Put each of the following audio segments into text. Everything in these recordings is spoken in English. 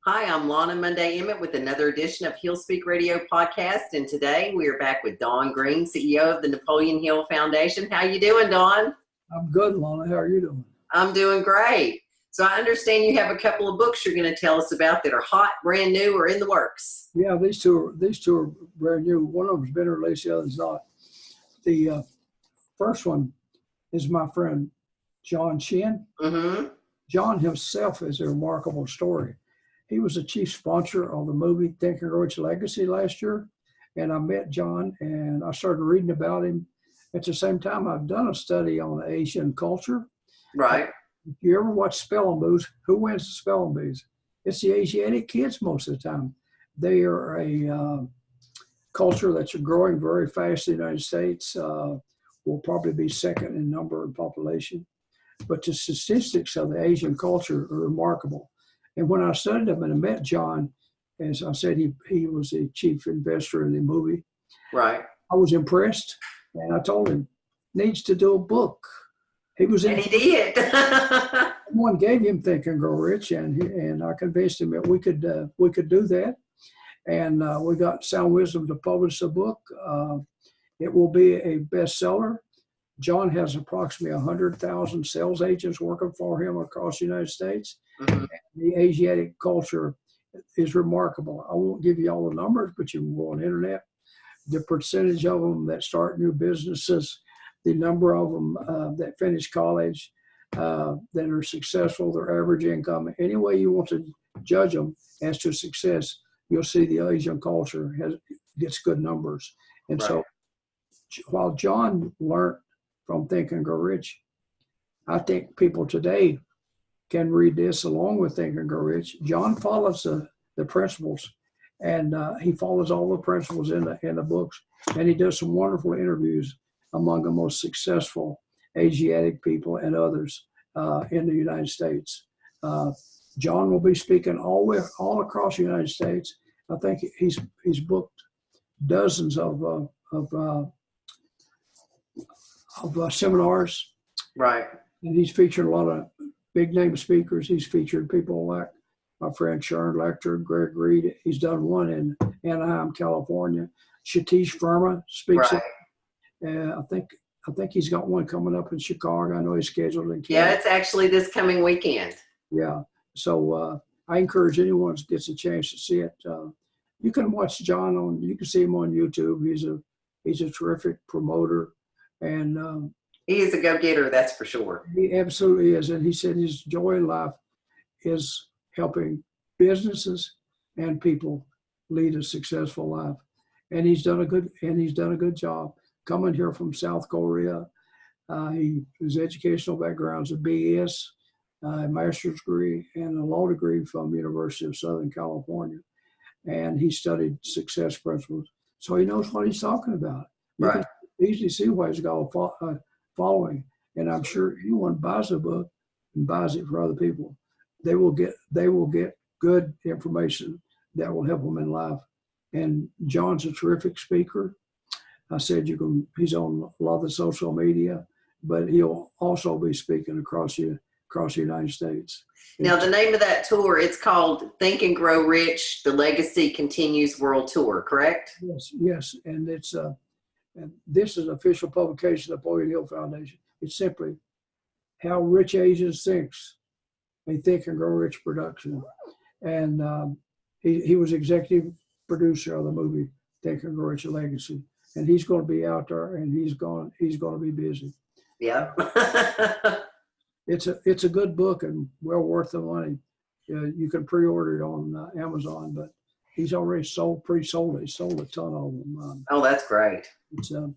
Hi, I'm Lanna Monday Emmett with another edition of He'll Speak Radio podcast, and today we are back with Dawn Green, CEO of the Napoleon Hill Foundation. How you doing, Dawn? I'm good, Lana. How are you doing? I'm doing great. So I understand you have a couple of books you're going to tell us about that are hot, brand new, or in the works. Yeah, these two are brand new. One of them's been released, the other's not. The first one is my friend John Shin. Mm-hmm. John himself is a remarkable story. He was the chief sponsor of the movie Think and Grow Rich Legacy last year, and I met John and I started reading about him. At the same time, I've done a study on Asian culture. Right. If you ever watch spelling bees, who wins the spelling bees? It's the Asiatic kids most of the time. They are a culture that's growing very fast in the United States. Will probably be second in number and population. But the statistics of the Asian culture are remarkable. And when I studied them and I met John, as I said, he was the chief investor in the movie. Right. I was impressed, and I told him, needs to do a book. He was in. And he did. Someone gave him Think and Grow Rich, and I convinced him that we could do that. And we got Sound Wisdom to publish the book. It will be a bestseller. John has approximately 100,000 sales agents working for him across the United States. Mm-hmm. The Asiatic culture is remarkable. I won't give you all the numbers, but you can go on the internet. The percentage of them that start new businesses, the number of them that finish college, that are successful, their average income, any way you want to judge them as to success, you'll see the Asian culture gets good numbers. And right. So while John learned from Think and Grow Rich, I think people today can read this along with Think and Grow Rich. John follows the principles, and he follows all the principles in the books, and he does some wonderful interviews among the most successful Asiatic people and others in the United States. John will be speaking all across the United States. I think he's booked dozens of seminars. Right. And he's featured a lot of big name speakers. He's featured people like my friend Sharon Lecter, Greg Reed. He's done one in Anaheim, California. Satish Verma speaks. Right. I think he's got one coming up in Chicago. I know he's scheduled in Canada. Yeah, it's actually this coming weekend. Yeah. So I encourage anyone who gets a chance to see it. You can watch John you can see him on YouTube. He's a terrific promoter, and he is a go-getter, that's for sure. He absolutely is. And he said his joy in life is helping businesses and people lead a successful life. And he's done a good job. Coming here from South Korea, his educational background's a BS, a master's degree, and a law degree from University of Southern California. And he studied success principles, so he knows what he's talking about. You can easily see why he's got a following. And I'm sure anyone buys a book and buys it for other people, they will get good information that will help them in life. And John's a terrific speaker. I said he's on a lot of the social media, but he'll also be speaking across the United States. Now, the name of that tour, it's called Think and Grow Rich, The Legacy Continues World Tour, correct? Yes. And it's and this is an official publication of the Napoleon Hill Foundation. It's simply How Rich Asians Thinks, a Think and Grow Rich production. And he was executive producer of the movie Think and Grow Rich Legacy. And he's going to be out there, and he's going to be busy. Yeah. It's a good book and well worth the money. You can pre-order it on Amazon, but he's already pre-sold it. He sold a ton of them. Oh, that's great. It's going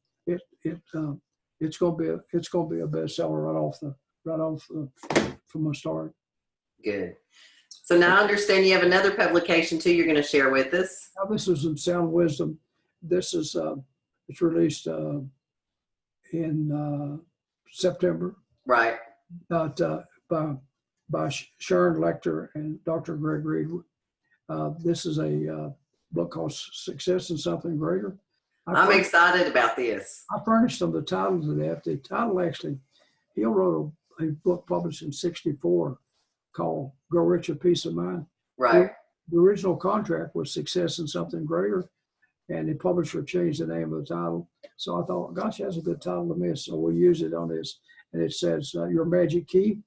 to be a bestseller right off from the start. Good. So now I understand you have another publication too. You're going to share with us. Now this is in Sound Wisdom. This is it's released in September. Right. By Sharon Lecter and Dr. Greg Reed. This is a book called Success in Something Greater. I'm excited about this. I furnished them the title to that. The title actually, he wrote a book published in '64 called Grow Rich, A Peace of Mind. Right. the original contract was Success and Something Greater, and the publisher changed the name of the title. So I thought, gosh, that's a good title to miss. So we'll use it on this. And it says, Your Magic Key.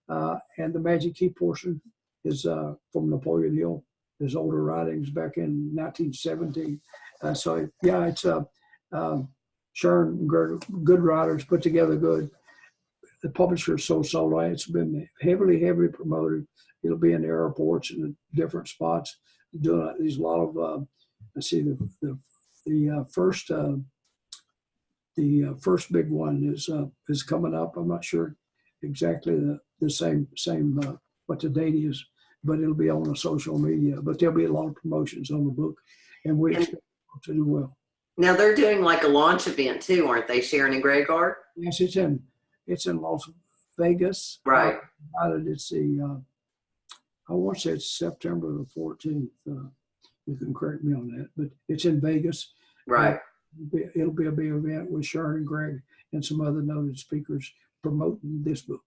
And the Magic Key portion is from Napoleon Hill, his older writings back in 1917. So, yeah, it's Sharon, good writers, put together good. The publisher is so sold out. It's been heavily promoted. It'll be in the airports and different spots. Doing these a lot of. Let's see, the first big one is coming up. I'm not sure exactly the same what the date is, but it'll be on the social media. But there'll be a lot of promotions on the book, and we expect it to do well. Now they're doing like a launch event too, aren't they, Sharon and Gregor? Yes, it's in Las Vegas. Right. It's I want to say it's September the 14th. You can correct me on that, but it's in Vegas. Right. It'll be a big event with Sharon and Greg and some other noted speakers promoting this book.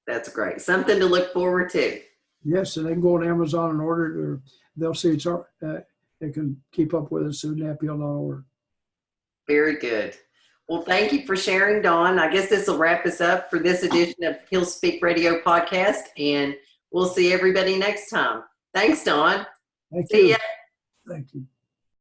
That's great. Something to look forward to. Yes, and they can go on Amazon and order it, or they'll see it's they can keep up with us through naphill.org. Very good. Well, thank you for sharing, Dawn. I guess this will wrap us up for this edition of He'll Speak Radio Podcast, and we'll see everybody next time. Thanks, Dawn. Thank See you. ya. Thank you.